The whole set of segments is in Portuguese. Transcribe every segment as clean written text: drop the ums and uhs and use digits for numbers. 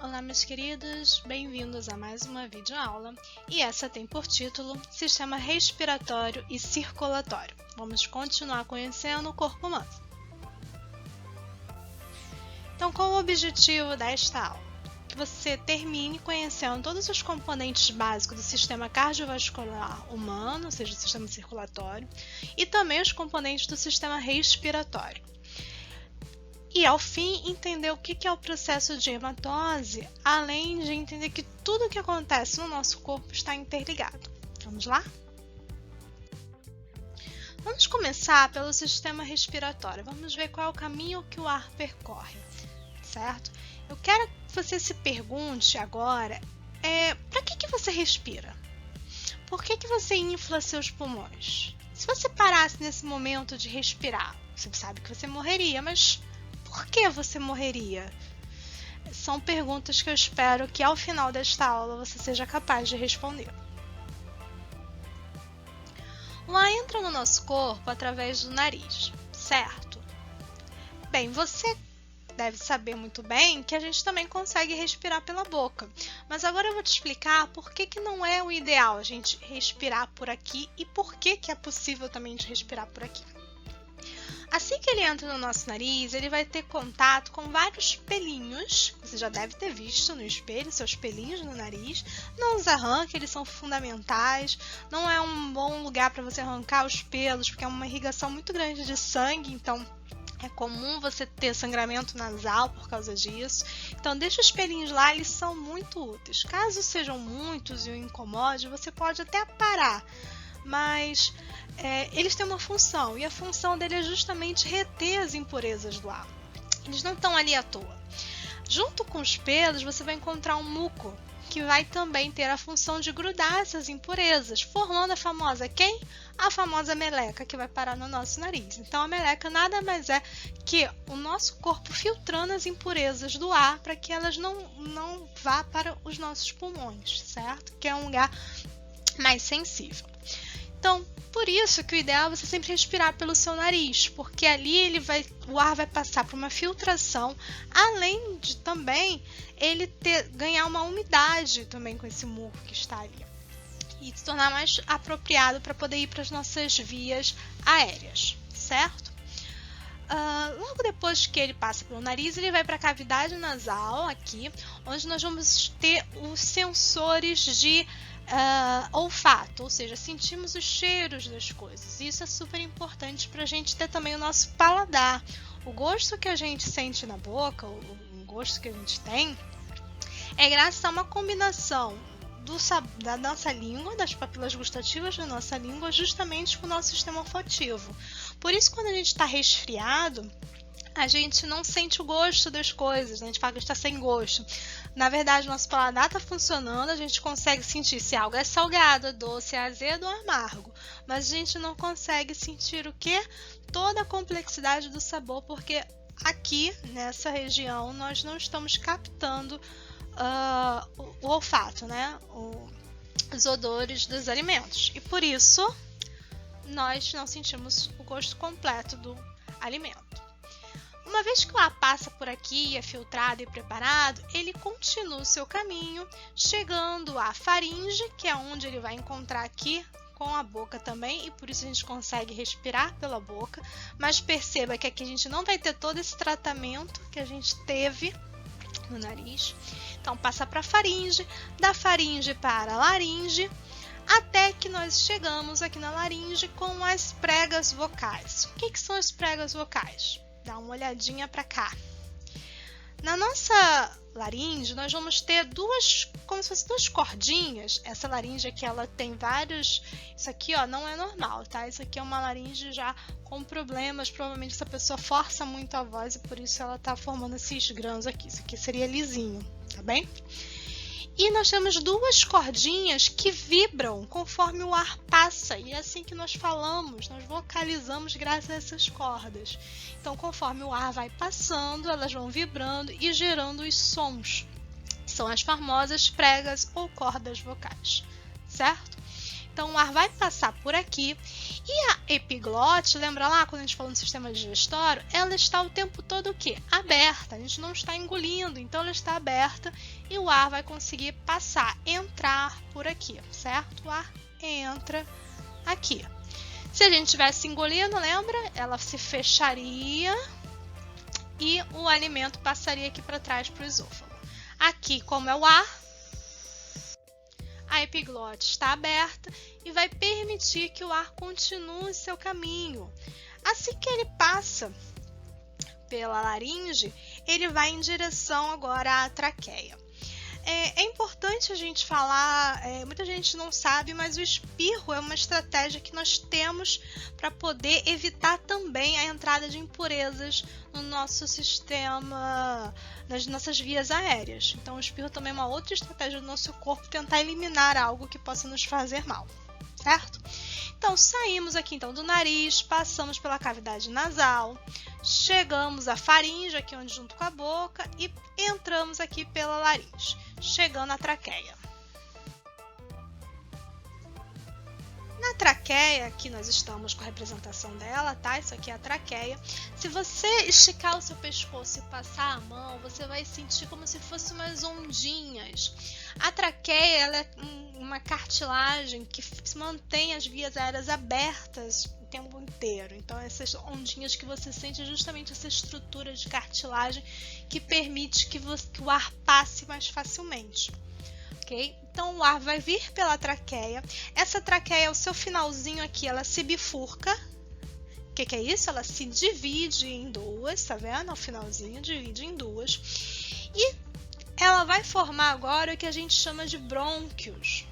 Olá, meus queridos, bem-vindos a mais uma videoaula e essa tem por título Sistema Respiratório e Circulatório. Vamos continuar conhecendo o corpo humano. Então, qual o objetivo desta aula? Que você termine conhecendo todos os componentes básicos do sistema cardiovascular humano, ou seja, o sistema circulatório, e também os componentes do sistema respiratório. E, ao fim, entender o que é o processo de hematose, além de entender que tudo o que acontece no nosso corpo está interligado. Vamos lá? Vamos começar pelo sistema respiratório. Vamos ver qual é o caminho que o ar percorre, certo? Eu quero que você se pergunte agora, para que você respira? Por que você infla seus pulmões? Se você parasse nesse momento de respirar, você sabe que você morreria, mas por que você morreria? São perguntas que eu espero que ao final desta aula você seja capaz de responder. O ar entra no nosso corpo através do nariz, certo? Bem, você deve saber muito bem que a gente também consegue respirar pela boca. Mas agora eu vou te explicar por que não é o ideal a gente respirar por aqui e por que é possível também de respirar por aqui. Assim que ele entra no nosso nariz, ele vai ter contato com vários pelinhos. Você já deve ter visto no espelho seus pelinhos no nariz. Não os arranque, eles são fundamentais. Não é um bom lugar para você arrancar os pelos, porque é uma irrigação muito grande de sangue, então é comum você ter sangramento nasal por causa disso. Então deixa os pelinhos lá, eles são muito úteis. Caso sejam muitos e o incomode, você pode até parar. Mas eles têm uma função, e a função dele é justamente reter as impurezas do ar. Eles não estão ali à toa. Junto com os pelos, você vai encontrar um muco, que vai também ter a função de grudar essas impurezas, formando a famosa quem? A famosa meleca, que vai parar no nosso nariz. Então, a meleca nada mais é que o nosso corpo filtrando as impurezas do ar para que elas não vá para os nossos pulmões, certo? Que é um lugar mais sensível. Então, por isso que o ideal é você sempre respirar pelo seu nariz, porque ali o ar vai passar por uma filtração, além de também ele ganhar uma umidade também com esse muco que está ali, e se tornar mais apropriado para poder ir para as nossas vias aéreas, certo? Logo depois que ele passa pelo nariz, ele vai para a cavidade nasal aqui, onde nós vamos ter os sensores de olfato, ou seja, sentimos os cheiros das coisas. Isso é super importante para a gente ter também o nosso paladar. O gosto que a gente sente na boca, o gosto que a gente tem, é graças a uma combinação da nossa língua, das papilas gustativas da nossa língua, justamente com o nosso sistema olfativo. Por isso, quando a gente está resfriado, a gente não sente o gosto das coisas, né? A gente fala que está sem gosto. Na verdade, nosso paladar está funcionando, a gente consegue sentir se algo é salgado, é doce, é azedo ou amargo. Mas a gente não consegue sentir o quê? Toda a complexidade do sabor, porque aqui, nessa região, nós não estamos captando o olfato, né? Os odores dos alimentos. E por isso, nós não sentimos o gosto completo do alimento. Uma vez que o ar passa por aqui, é filtrado e preparado, ele continua o seu caminho, chegando à faringe, que é onde ele vai encontrar aqui com a boca também, e por isso a gente consegue respirar pela boca. Mas perceba que aqui a gente não vai ter todo esse tratamento que a gente teve no nariz. Então passa para a faringe, da faringe para a laringe, até que nós chegamos aqui na laringe com as pregas vocais. O que são as pregas vocais? Dá uma olhadinha para cá. Na nossa laringe, nós vamos ter como se fossem duas cordinhas. Essa laringe aqui, ela tem vários... Isso aqui, ó, não é normal, tá? Isso aqui é uma laringe já com problemas. Provavelmente essa pessoa força muito a voz e por isso ela tá formando esses grãos aqui. Isso aqui seria lisinho, tá bem? E nós temos duas cordinhas que vibram conforme o ar passa. E é assim que nós falamos, nós vocalizamos graças a essas cordas. Então, conforme o ar vai passando, elas vão vibrando e gerando os sons. São as famosas pregas ou cordas vocais, certo? Então, o ar vai passar por aqui E a epiglote, lembra lá quando a gente falou no sistema digestório? Ela está o tempo todo o quê? Aberta. A gente não está engolindo, então ela está aberta e o ar vai conseguir passar, entrar por aqui, certo? O ar entra aqui. Se a gente estivesse engolindo, lembra? Ela se fecharia e o alimento passaria aqui para trás para o esôfago. Aqui, como é o ar, a epiglote está aberta e vai permitir que o ar continue seu caminho. Assim que ele passa pela laringe, ele vai em direção agora à traqueia. É importante a gente falar, muita gente não sabe, mas o espirro é uma estratégia que nós temos para poder evitar também a entrada de impurezas no nosso sistema, nas nossas vias aéreas. Então o espirro também é uma outra estratégia do nosso corpo tentar eliminar algo que possa nos fazer mal, certo? Então saímos aqui então do nariz, passamos pela cavidade nasal, chegamos à faringe, aqui onde junto com a boca, e entramos aqui pela laringe, chegando à traqueia. Na traqueia, aqui nós estamos com a representação dela, tá? Isso aqui é a traqueia. Se você esticar o seu pescoço e passar a mão, você vai sentir como se fossem umas ondinhas. A traqueia, ela é uma cartilagem que mantém as vias aéreas abertas o tempo inteiro. Então, essas ondinhas que você sente é justamente essa estrutura de cartilagem que permite que o ar passe mais facilmente. Okay? Então o ar vai vir pela traqueia. Essa traqueia, o seu finalzinho aqui, ela se bifurca. O que é isso? Ela se divide em duas, tá vendo? O finalzinho divide em duas. E ela vai formar agora o que a gente chama de brônquios.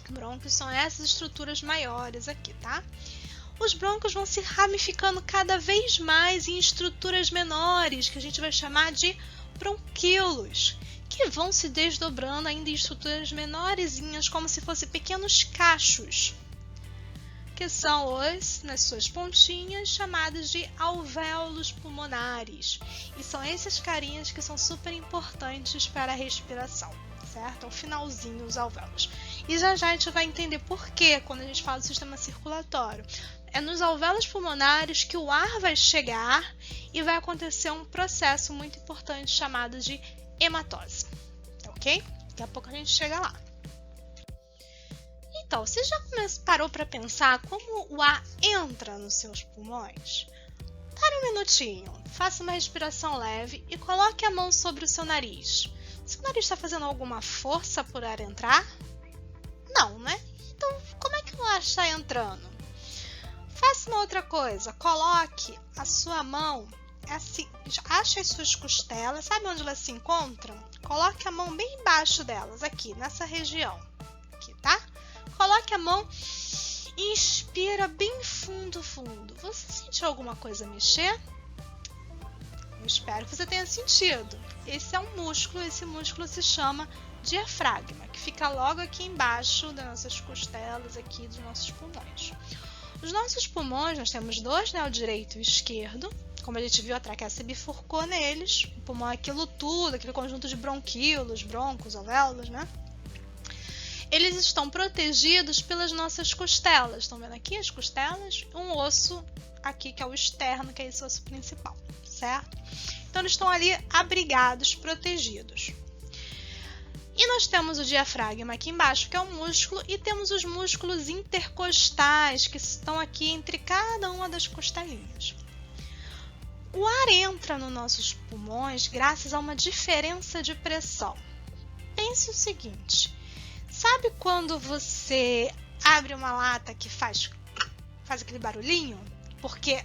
Brônquios são essas estruturas maiores aqui, tá? Os brônquios vão se ramificando cada vez mais em estruturas menores, que a gente vai chamar de bronquíolos, que vão se desdobrando ainda em estruturas menorzinhas, como se fossem pequenos cachos, que são nas suas pontinhas, chamados de alvéolos pulmonares. E são esses carinhas que são super importantes para a respiração, certo? Ao finalzinho, os alvéolos. E já já a gente vai entender por quê quando a gente fala do sistema circulatório. É nos alvéolos pulmonares que o ar vai chegar e vai acontecer um processo muito importante chamado de hematose, ok? Daqui a pouco a gente chega lá. Então, você já parou para pensar como o ar entra nos seus pulmões? Para um minutinho, faça uma respiração leve e coloque a mão sobre o seu nariz. Seu nariz está fazendo alguma força por ar entrar? Não, né? Então, como é que o ar está entrando? Faça uma outra coisa, coloque a sua mão assim, ache as suas costelas, sabe onde elas se encontram? Coloque a mão bem embaixo delas, aqui, nessa região, aqui, tá? Coloque a mão e inspira bem fundo, fundo. Você sentiu alguma coisa mexer? Eu espero que você tenha sentido. Esse é um músculo, esse músculo se chama diafragma, que fica logo aqui embaixo das nossas costelas, aqui dos nossos pulmões. Os nossos pulmões, nós temos dois, né? O direito e o esquerdo. Como a gente viu, a traqueia se bifurcou neles. O pulmão é aquilo tudo, aquele conjunto de bronquíolos, broncos, alvéolos, né? Eles estão protegidos pelas nossas costelas. Estão vendo aqui as costelas? Um osso aqui, que é o externo, que é esse osso principal, certo? Então, eles estão ali abrigados, protegidos. E nós temos o diafragma aqui embaixo, que é um músculo, e temos os músculos intercostais, que estão aqui entre cada uma das costelinhas. O ar entra nos nossos pulmões graças a uma diferença de pressão. Pense o seguinte, sabe quando você abre uma lata que faz aquele barulhinho? Porque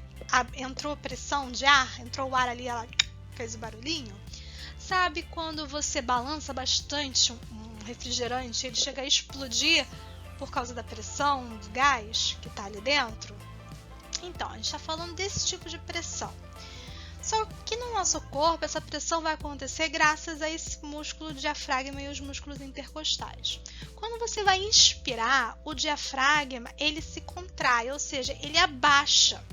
entrou pressão de ar, entrou o ar ali, ela fez o barulhinho? Sabe quando você balança bastante um refrigerante e ele chega a explodir por causa da pressão do gás que está ali dentro? Então, a gente está falando desse tipo de pressão. Só que no nosso corpo, essa pressão vai acontecer graças a esse músculo diafragma e os músculos intercostais. Quando você vai inspirar, o diafragma ele se contrai, ou seja, ele abaixa.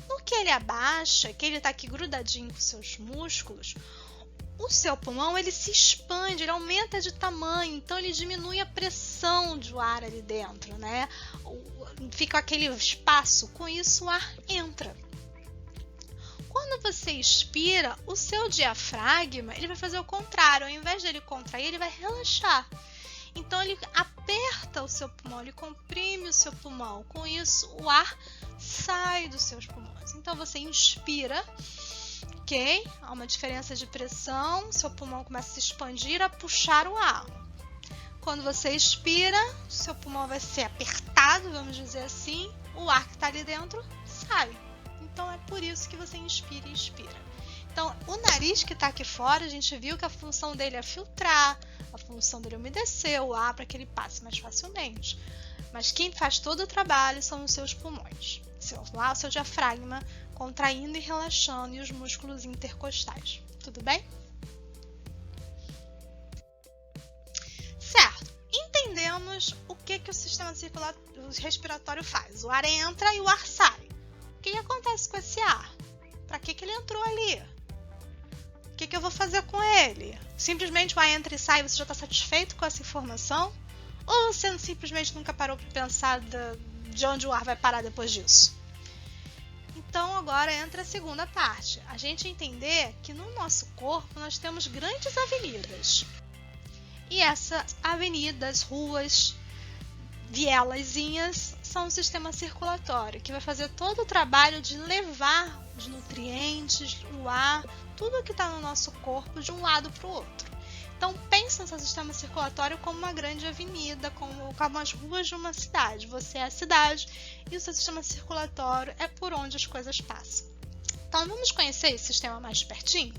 No que ele abaixa, que ele está aqui grudadinho com seus músculos, o seu pulmão ele se expande, ele aumenta de tamanho, então ele diminui a pressão do ar ali dentro, né? Fica aquele espaço, com isso o ar entra. Quando você expira, o seu diafragma ele vai fazer o contrário, ao invés de ele contrair, ele vai relaxar. Então ele aperta o seu pulmão, ele comprime o seu pulmão, com isso o ar sai dos seus pulmões. Então você inspira, ok? Há uma diferença de pressão, seu pulmão começa a se expandir, a puxar o ar. Quando você expira, seu pulmão vai ser apertado, vamos dizer assim, o ar que está ali dentro sai. Então é por isso que você inspira e expira. Então o nariz que está aqui fora, a gente viu que a função dele é filtrar, a função dele é umedecer o ar para que ele passe mais facilmente. Mas quem faz todo o trabalho são os seus pulmões. Lá o seu diafragma contraindo e relaxando e os músculos intercostais. Tudo bem? Certo. Entendemos o que o sistema respiratório faz. O ar entra e o ar sai. O que acontece com esse ar? Para que ele entrou ali? O que eu vou fazer com ele? Simplesmente o ar entra e sai e você já está satisfeito com essa informação? Ou você simplesmente nunca parou para pensar de onde o ar vai parar depois disso? Então agora entra a segunda parte. A gente entender que no nosso corpo nós temos grandes avenidas. E essas avenidas, ruas, vielazinhas são o sistema circulatório, que vai fazer todo o trabalho de levar os nutrientes, o ar, tudo que está no nosso corpo de um lado para o outro. Então pense no seu sistema circulatório como uma grande avenida, como as ruas de uma cidade. Você é a cidade e o seu sistema circulatório é por onde as coisas passam. Então vamos conhecer esse sistema mais de pertinho?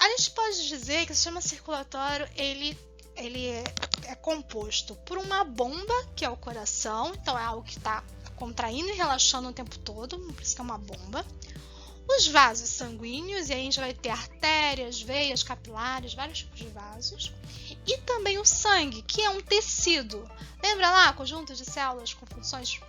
A gente pode dizer que o sistema circulatório ele é composto por uma bomba, que é o coração, então é algo que está contraindo e relaxando o tempo todo, por isso que é uma bomba. Os vasos sanguíneos, e aí a gente vai ter artérias, veias, capilares, vários tipos de vasos. E também o sangue, que é um tecido. Lembra lá, conjunto de células com funções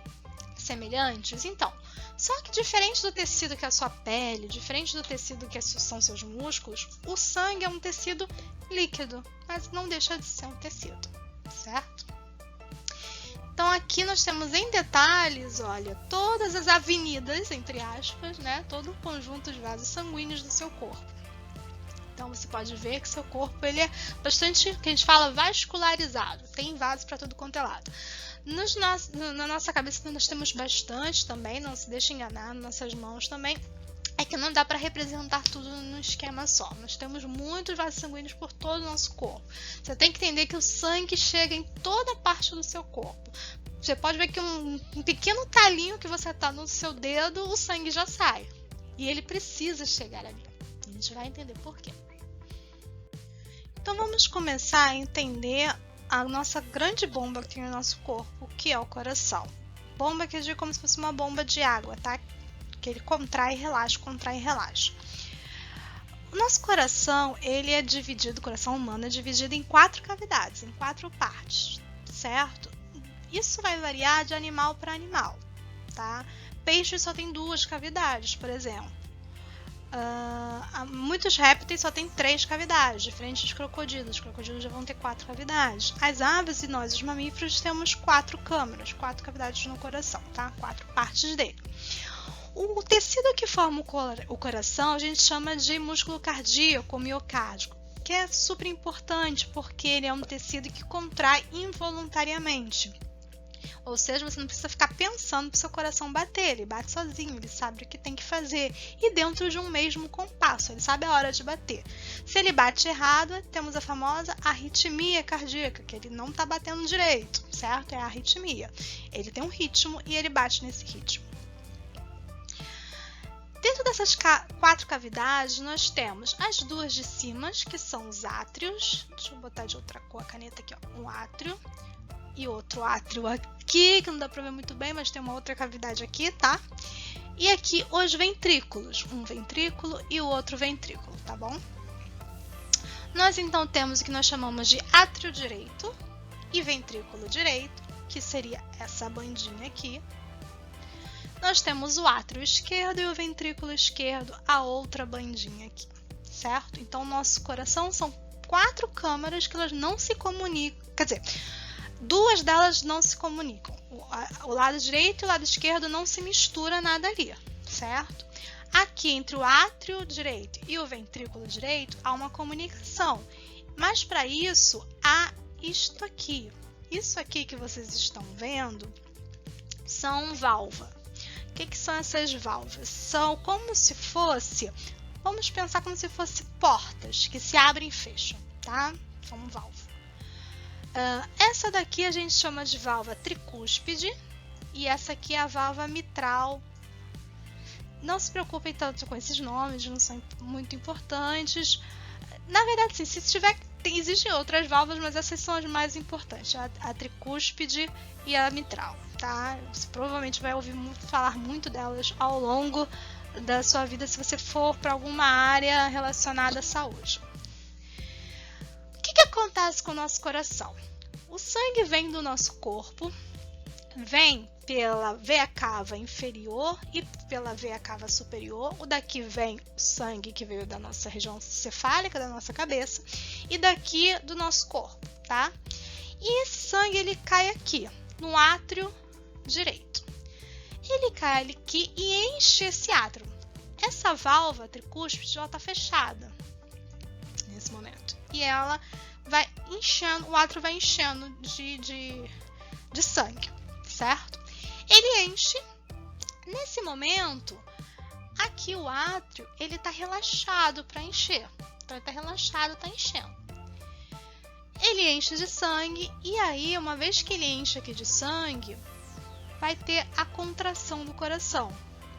semelhantes? Então, só que diferente do tecido que é a sua pele, diferente do tecido que são seus músculos, o sangue é um tecido líquido, mas não deixa de ser um tecido, certo? Então aqui nós temos em detalhes, olha, todas as avenidas, entre aspas, né? Todo o conjunto de vasos sanguíneos do seu corpo. Então você pode ver que seu corpo ele é bastante, que a gente fala, vascularizado. Tem vaso para tudo quanto é lado. Na nossa cabeça nós temos bastante também, não se deixe enganar, nas nossas mãos também. É que não dá para representar tudo num esquema só. Nós temos muitos vasos sanguíneos por todo o nosso corpo. Você tem que entender que o sangue chega em toda parte do seu corpo. Você pode ver que um pequeno talinho que você está no seu dedo, o sangue já sai. E ele precisa chegar ali. A gente vai entender por quê. Então vamos começar a entender a nossa grande bomba que tem no nosso corpo, que é o coração. Bomba que eu digo como se fosse uma bomba de água, tá? Que ele contrai e relaxa, contrai e relaxa. O nosso coração, ele é dividido, o coração humano é dividido em 4 cavidades, em 4 partes, certo? Isso vai variar de animal para animal, tá? Peixes só tem 2 cavidades, por exemplo. Muitos répteis só tem 3 cavidades, diferente dos crocodilos. Os crocodilos já vão ter 4 cavidades. As aves e nós, os mamíferos, temos 4 câmaras, 4 cavidades no coração, tá? 4 partes dele. O tecido que forma o coração a gente chama de músculo cardíaco, miocárdio, que é super importante porque ele é um tecido que contrai involuntariamente. Ou seja, você não precisa ficar pensando para o seu coração bater, ele bate sozinho, ele sabe o que tem que fazer e dentro de um mesmo compasso, ele sabe a hora de bater. Se ele bate errado, temos a famosa arritmia cardíaca, que ele não está batendo direito, certo? É a arritmia. Ele tem um ritmo e ele bate nesse ritmo. Dentro dessas 4 cavidades, nós temos as 2 de cima, que são os átrios. Deixa eu botar de outra cor a caneta aqui, ó. Um átrio e outro átrio aqui, que não dá para ver muito bem, mas tem uma outra cavidade aqui, tá? E aqui os ventrículos, um ventrículo e o outro ventrículo, tá bom? Nós então temos o que nós chamamos de átrio direito e ventrículo direito, que seria essa bandinha aqui. nós temos o átrio esquerdo e o ventrículo esquerdo, a outra bandinha aqui, certo? Então, o nosso coração são 4 câmaras que elas não se comunicam, quer dizer, 2 delas não se comunicam. O lado direito e o lado esquerdo não se mistura nada ali, certo? Aqui entre o átrio direito e o ventrículo direito há uma comunicação, mas para isso há isto aqui. Isso aqui que vocês estão vendo são válvulas. O que são essas válvulas? São como se fosse, vamos pensar como se fosse portas que se abrem e fecham, tá? São válvulas. Essa daqui a gente chama de válvula tricúspide e essa aqui é a válvula mitral. Não se preocupem tanto com esses nomes, não são muito importantes. Na verdade, sim, se tiver, existem outras válvulas, mas essas são as mais importantes, a tricúspide e a mitral, tá? Você provavelmente vai ouvir falar muito delas ao longo da sua vida se você for para alguma área relacionada à saúde. O que acontece com o nosso coração? O sangue vem do nosso corpo, vem pela veia cava inferior e pela veia cava superior. O daqui vem o sangue que veio da nossa região cefálica, da nossa cabeça, e daqui do nosso corpo, tá? E esse sangue ele cai aqui, no átrio direito. Ele cai aqui e enche esse átrio. Essa válvula tricúspide está fechada nesse momento. E ela vai enchendo, o átrio vai enchendo de sangue, certo? Ele enche. Nesse momento, aqui o átrio, ele está relaxado para encher. Então, ele está relaxado, está enchendo. Ele enche de sangue e aí, uma vez que ele enche aqui de sangue, vai ter a contração do coração.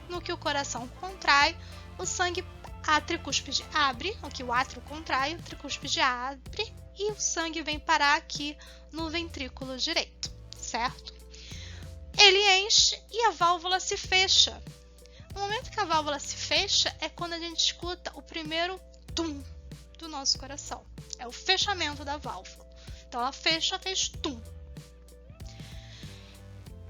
No que o coração contrai, o sangue, a tricúspide abre, aqui o átrio contrai, o tricúspide abre e o sangue vem parar aqui no ventrículo direito, certo? Ele enche e a válvula se fecha. No momento que a válvula se fecha é quando a gente escuta o primeiro tum do nosso coração. É o fechamento da válvula. Então ela fecha, fez tum.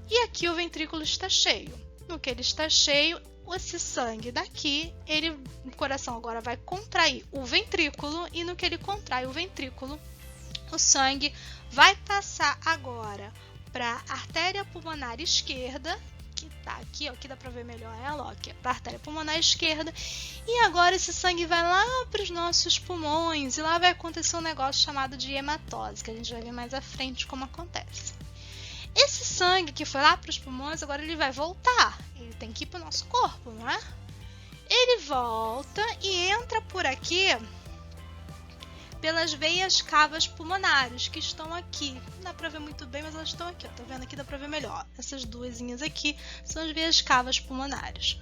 E aqui o ventrículo está cheio. No que ele está cheio, esse sangue daqui, o coração agora vai contrair o ventrículo e no que ele contrai o ventrículo, o sangue vai passar agora para a artéria pulmonar esquerda, que tá aqui, ó, aqui dá para ver melhor ela, ó, aqui é para a artéria pulmonar esquerda, e agora esse sangue vai lá para os nossos pulmões e lá vai acontecer um negócio chamado de hematose, que a gente vai ver mais à frente como acontece. Esse sangue que foi lá para os pulmões, agora ele vai voltar, ele tem que ir para o nosso corpo, não é? Ele volta e entra por aqui pelas veias cavas pulmonares, que estão aqui. Não dá para ver muito bem, mas elas estão aqui. Ó. Tá vendo aqui? Dá para ver melhor. Essas duasinhas aqui são as veias cavas pulmonares.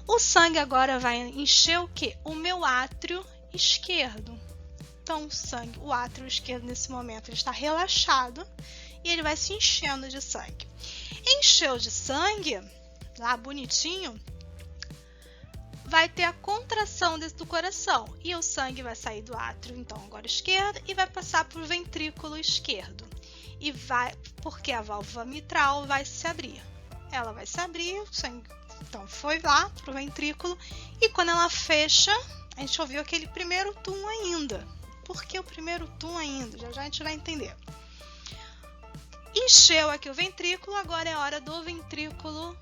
O sangue agora vai encher o quê? O meu átrio esquerdo. Então, o átrio esquerdo nesse momento ele está relaxado e ele vai se enchendo de sangue. Encheu de sangue, lá bonitinho, vai ter a contração do coração e o sangue vai sair do átrio, então agora esquerdo, e vai passar para o ventrículo esquerdo. E vai, porque a válvula mitral vai se abrir. Ela vai se abrir, o sangue então foi lá para o ventrículo e quando ela fecha, a gente ouviu aquele primeiro tum ainda. Por que o primeiro tum ainda? Já a gente vai entender. Encheu aqui o ventrículo, agora é hora do ventrículo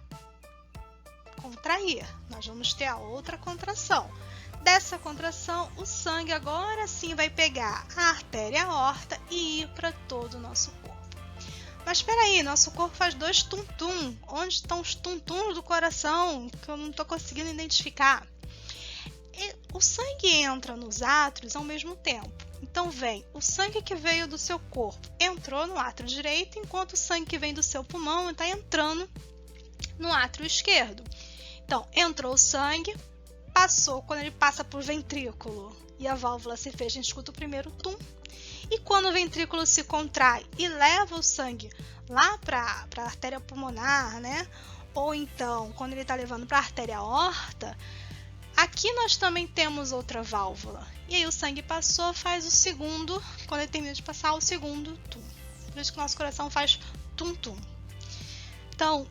contrair. Nós vamos ter a outra contração. Dessa contração, o sangue agora sim vai pegar a artéria aorta e ir para todo o nosso corpo. Mas espera aí, nosso corpo faz 2 tum-tum. Onde estão os tum-tums do coração que eu não estou conseguindo identificar? O sangue entra nos átrios ao mesmo tempo. Então vem o sangue que veio do seu corpo, entrou no átrio direito, enquanto o sangue que vem do seu pulmão está entrando no átrio esquerdo. Então, entrou o sangue, passou, quando ele passa por ventrículo e a válvula se fecha, a gente escuta o primeiro tum. E quando o ventrículo se contrai e leva o sangue lá para a artéria pulmonar, né? Ou então, quando ele está levando para a artéria aorta, aqui nós também temos outra válvula. E aí o sangue passou, faz o segundo, quando ele termina de passar, o segundo tum. Por isso que o nosso coração faz tum-tum. Então,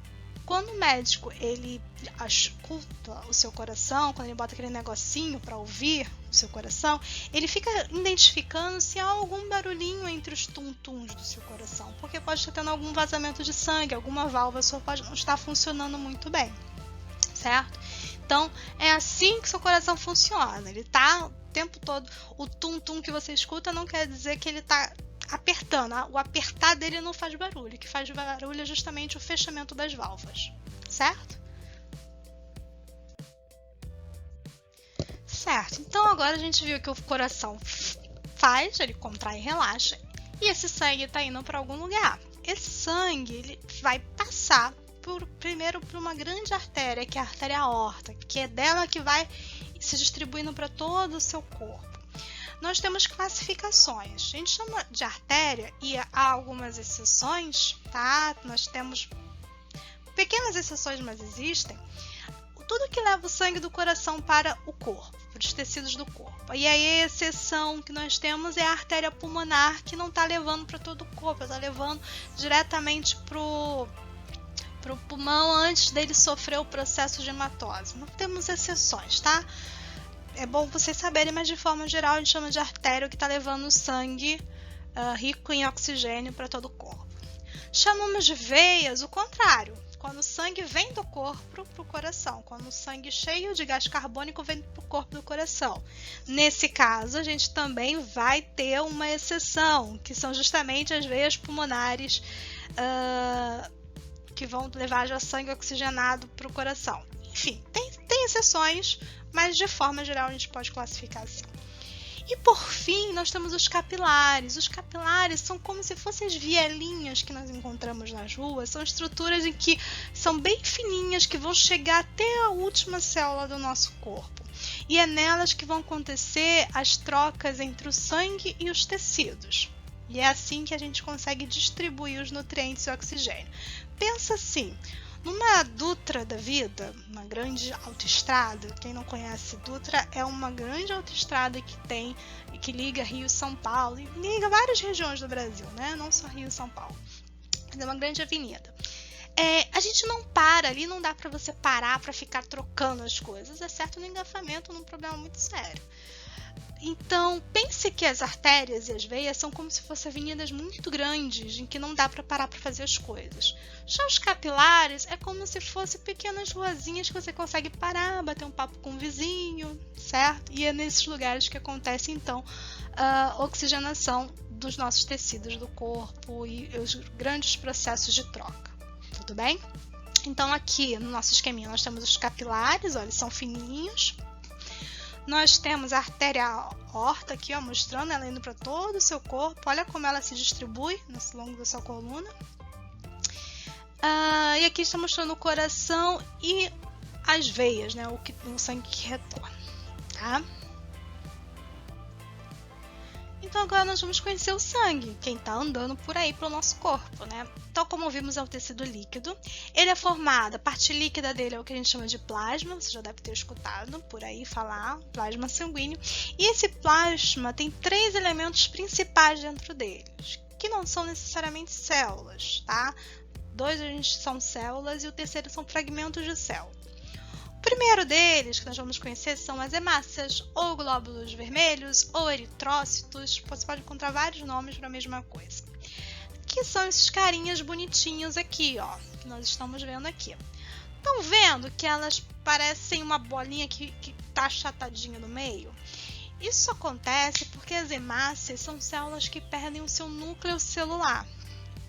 quando o médico ele escuta o seu coração, quando ele bota aquele negocinho para ouvir o seu coração, ele fica identificando se há algum barulhinho entre os tum-tums do seu coração, porque pode estar tendo algum vazamento de sangue, alguma válvula sua pode não estar funcionando muito bem, certo? Então, é assim que seu coração funciona. Ele tá o tempo todo, o tum-tum que você escuta não quer dizer que ele tá apertando. O apertar dele não faz barulho. O que faz barulho é justamente o fechamento das válvulas, certo? Certo. Então, agora a gente viu que o coração faz, ele contrai e relaxa, e esse sangue está indo para algum lugar. Esse sangue ele vai passar primeiro por uma grande artéria, que é a artéria aorta, que é dela que vai se distribuindo para todo o seu corpo. Nós temos classificações. A gente chama de artéria e há algumas exceções, tá? Nós temos pequenas exceções, mas existem. Tudo que leva o sangue do coração para o corpo, para os tecidos do corpo. E aí a exceção que nós temos é a artéria pulmonar, que não está levando para todo o corpo, está levando diretamente para o pulmão antes dele sofrer o processo de hematose. Não temos exceções, tá? É bom vocês saberem, mas de forma geral a gente chama de artéria que está levando o sangue rico em oxigênio para todo o corpo. Chamamos de veias o contrário, quando o sangue vem do corpo para o coração, quando o sangue cheio de gás carbônico vem para o corpo do coração. Nesse caso, a gente também vai ter uma exceção, que são justamente as veias pulmonares que vão levar já sangue oxigenado para o coração. Enfim, tem exceções, mas de forma geral a gente pode classificar assim. E por fim, nós temos os capilares. Os capilares são como se fossem as vielinhas que nós encontramos nas ruas. São estruturas em que são bem fininhas, que vão chegar até a última célula do nosso corpo. E é nelas que vão acontecer as trocas entre o sangue e os tecidos. E é assim que a gente consegue distribuir os nutrientes e o oxigênio. Pensa assim, numa Dutra da vida, uma grande autoestrada. Quem não conhece Dutra é uma grande autoestrada que liga Rio e São Paulo e liga várias regiões do Brasil, né? Não só Rio e São Paulo. É uma grande avenida. A gente não para ali, não dá para você parar para ficar trocando as coisas, exceto no engarrafamento, num problema muito sério. Então, pense que as artérias e as veias são como se fossem avenidas muito grandes, em que não dá para parar para fazer as coisas. Já os capilares é como se fossem pequenas ruazinhas que você consegue parar, bater um papo com o vizinho, certo? E é nesses lugares que acontece, então, a oxigenação dos nossos tecidos do corpo e os grandes processos de troca. Tudo bem? Então, aqui no nosso esqueminha, nós temos os capilares, olha, eles são fininhos. Nós temos a artéria aorta aqui, ó, mostrando ela indo para todo o seu corpo. Olha como ela se distribui nesse longo da sua coluna. E aqui está mostrando o coração e as veias, né? O sangue que retorna, tá? Então agora nós vamos conhecer o sangue, quem está andando por aí pelo nosso corpo, né? Tal como vimos, é um tecido líquido. Ele é formado, a parte líquida dele é o que a gente chama de plasma, você já deve ter escutado por aí falar, plasma sanguíneo. E esse plasma tem 3 elementos principais dentro deles, que não são necessariamente células, tá? 2 são células e o terceiro são fragmentos de célula. O primeiro deles, que nós vamos conhecer, são as hemácias, ou glóbulos vermelhos, ou eritrócitos. Você pode encontrar vários nomes para a mesma coisa. Que são esses carinhas bonitinhos aqui, ó, que nós estamos vendo aqui. Estão vendo que elas parecem uma bolinha que está achatadinha no meio? Isso acontece porque as hemácias são células que perdem o seu núcleo celular.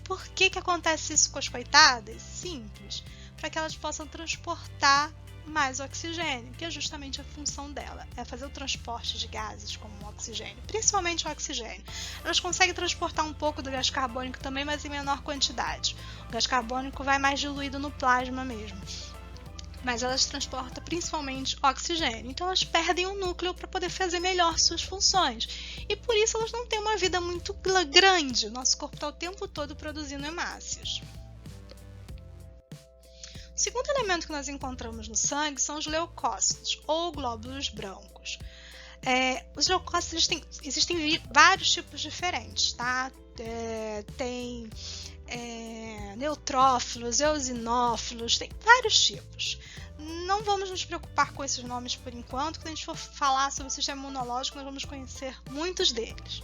Por que acontece isso com as coitadas? Simples, para que elas possam transportar mais oxigênio, que é justamente a função dela, é fazer o transporte de gases como o oxigênio, principalmente o oxigênio. Elas conseguem transportar um pouco do gás carbônico também, mas em menor quantidade. O gás carbônico vai mais diluído no plasma mesmo, mas elas transportam principalmente oxigênio, então elas perdem o núcleo para poder fazer melhor suas funções, e por isso elas não têm uma vida muito grande. O nosso corpo está o tempo todo produzindo hemácias. O segundo elemento que nós encontramos no sangue são os leucócitos, ou glóbulos brancos. Os leucócitos existem vários tipos diferentes, tá? Tem neutrófilos, eosinófilos, tem vários tipos. Não vamos nos preocupar com esses nomes por enquanto, quando a gente for falar sobre o sistema imunológico, nós vamos conhecer muitos deles.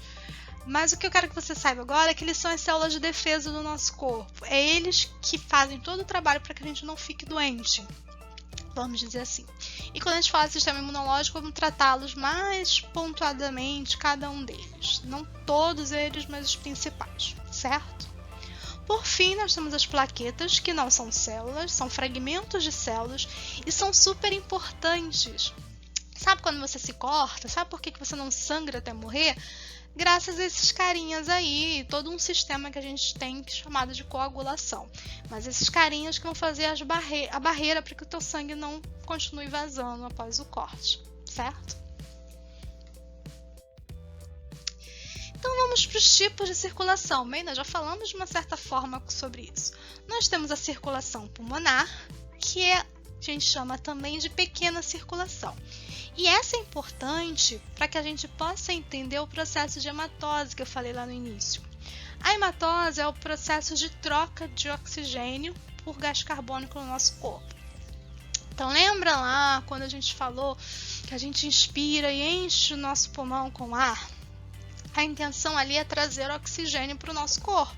Mas o que eu quero que você saiba agora é que eles são as células de defesa do nosso corpo. É eles que fazem todo o trabalho para que a gente não fique doente, vamos dizer assim. E quando a gente fala de sistema imunológico, vamos tratá-los mais pontuadamente, cada um deles. Não todos eles, mas os principais, certo? Por fim, nós temos as plaquetas, que não são células, são fragmentos de células e são super importantes. Sabe quando você se corta? Sabe por que você não sangra até morrer? Graças a esses carinhas aí, todo um sistema que a gente tem chamado de coagulação. Mas esses carinhas que vão fazer a barreira para que o teu sangue não continue vazando após o corte, certo? Então vamos para os tipos de circulação. Bem, nós já falamos de uma certa forma sobre isso. Nós temos a circulação pulmonar, que a gente chama também de pequena circulação. E essa é importante para que a gente possa entender o processo de hematose que eu falei lá no início. A hematose é o processo de troca de oxigênio por gás carbônico no nosso corpo. Então lembra lá quando a gente falou que a gente inspira e enche o nosso pulmão com ar? A intenção ali é trazer oxigênio para o nosso corpo.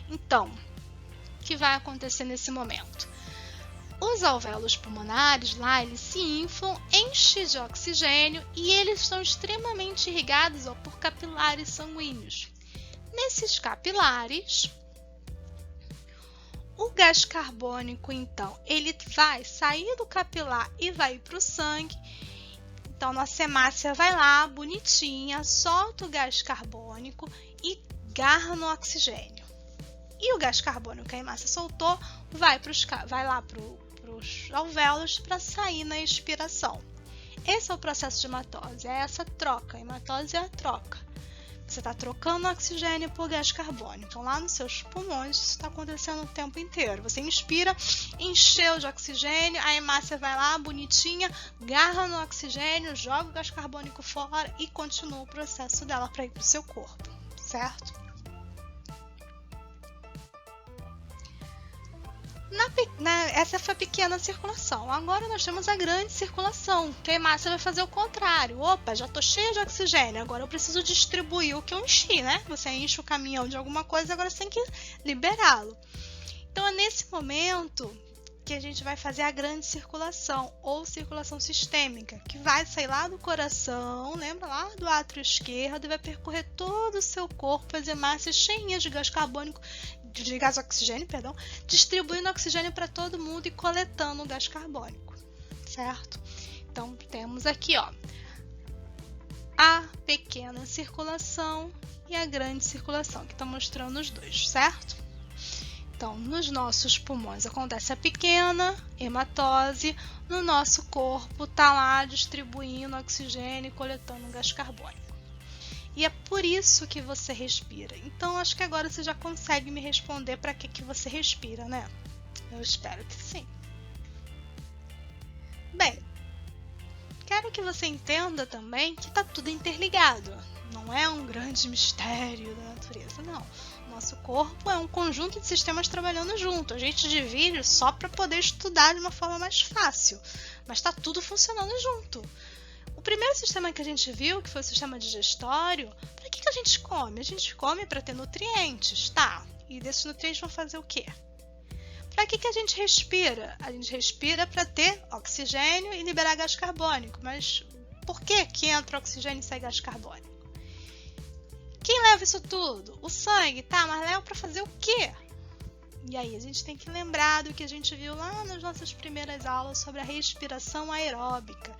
Então, o que vai acontecer nesse momento? Os alvéolos pulmonares lá, eles se inflam, enchem de oxigênio e eles estão extremamente irrigados por capilares sanguíneos. Nesses capilares, o gás carbônico, então, ele vai sair do capilar e vai para o sangue. Então, nossa hemácia vai lá, bonitinha, solta o gás carbônico e agarra no oxigênio. E o gás carbônico que a hemácia soltou vai lá para os alvéolos para sair na expiração. Esse é o processo de hematose, é essa troca. A hematose é a troca. Você está trocando oxigênio por gás carbônico. Então, lá nos seus pulmões, isso está acontecendo o tempo inteiro. Você inspira, encheu de oxigênio, a hemácia vai lá, bonitinha, agarra no oxigênio, joga o gás carbônico fora e continua o processo dela para ir para o seu corpo, certo? Essa foi a pequena circulação. Agora nós temos a grande circulação, que a hemácia vai fazer o contrário. Opa, já estou cheia de oxigênio, agora eu preciso distribuir o que eu enchi, né? Você enche o caminhão de alguma coisa, agora você tem que liberá-lo. Então é nesse momento que a gente vai fazer a grande circulação, ou circulação sistêmica, que vai sair lá do coração, lembra lá do átrio esquerdo, e vai percorrer todo o seu corpo, as hemácias cheinhas de gás carbônico, de gás oxigênio, perdão, distribuindo oxigênio para todo mundo e coletando o gás carbônico, certo? Então temos aqui, ó, a pequena circulação e a grande circulação, que estão mostrando os dois, certo? Então, nos nossos pulmões acontece a pequena hematose, no nosso corpo está lá distribuindo oxigênio e coletando gás carbônico. E é por isso que você respira. Então, acho que agora você já consegue me responder para que você respira, né? Eu espero que sim. Bem, quero que você entenda também que está tudo interligado. Não é um grande mistério da natureza, não. Nosso corpo é um conjunto de sistemas trabalhando junto. A gente divide só para poder estudar de uma forma mais fácil, mas está tudo funcionando junto. O primeiro sistema que a gente viu, que foi o sistema digestório, para que a gente come? A gente come para ter nutrientes, tá? E desses nutrientes vão fazer o quê? Para que a gente respira? A gente respira para ter oxigênio e liberar gás carbônico. Mas por que entra oxigênio e sai gás carbônico? Quem leva isso tudo? O sangue, tá? Mas leva para fazer o quê? E aí, a gente tem que lembrar do que a gente viu lá nas nossas primeiras aulas sobre a respiração aeróbica,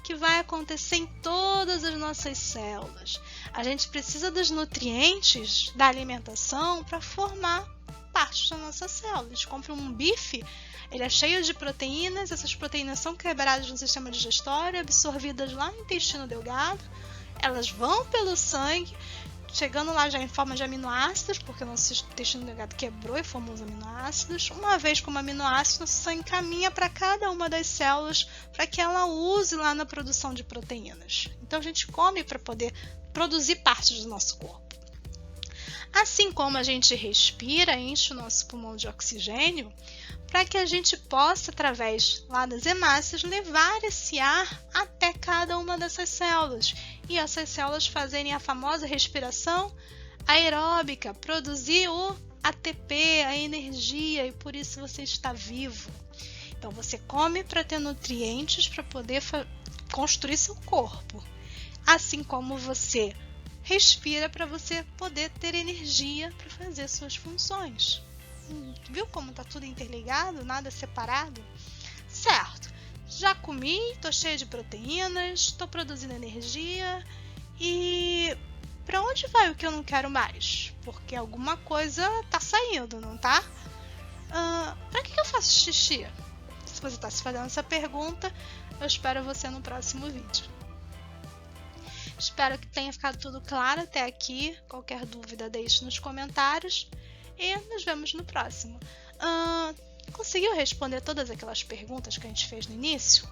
que vai acontecer em todas as nossas células. A gente precisa dos nutrientes da alimentação para formar parte da nossa célula. A gente compra um bife, ele é cheio de proteínas, essas proteínas são quebradas no sistema digestório, absorvidas lá no intestino delgado, elas vão pelo sangue, chegando lá já em forma de aminoácidos, porque o nosso intestino delgado quebrou e formou os aminoácidos. Uma vez como aminoácido, nosso sangue caminha para cada uma das células para que ela use lá na produção de proteínas. Então a gente come para poder produzir partes do nosso corpo. Assim como a gente respira, enche o nosso pulmão de oxigênio, para que a gente possa, através lá das hemácias, levar esse ar até cada uma dessas células. E essas células fazerem a famosa respiração aeróbica, produzir o ATP, a energia, e por isso você está vivo. Então você come para ter nutrientes para poder construir seu corpo. Assim como você respira para você poder ter energia para fazer suas funções. Viu como está tudo interligado, nada separado? Certo, já comi, estou cheia de proteínas, estou produzindo energia e para onde vai o que eu não quero mais? Porque alguma coisa está saindo, não tá? Para que eu faço xixi? Se você está se fazendo essa pergunta, eu espero você no próximo vídeo. Espero que tenha ficado tudo claro até aqui. Qualquer dúvida deixe nos comentários e nos vemos no próximo. Conseguiu responder todas aquelas perguntas que a gente fez no início?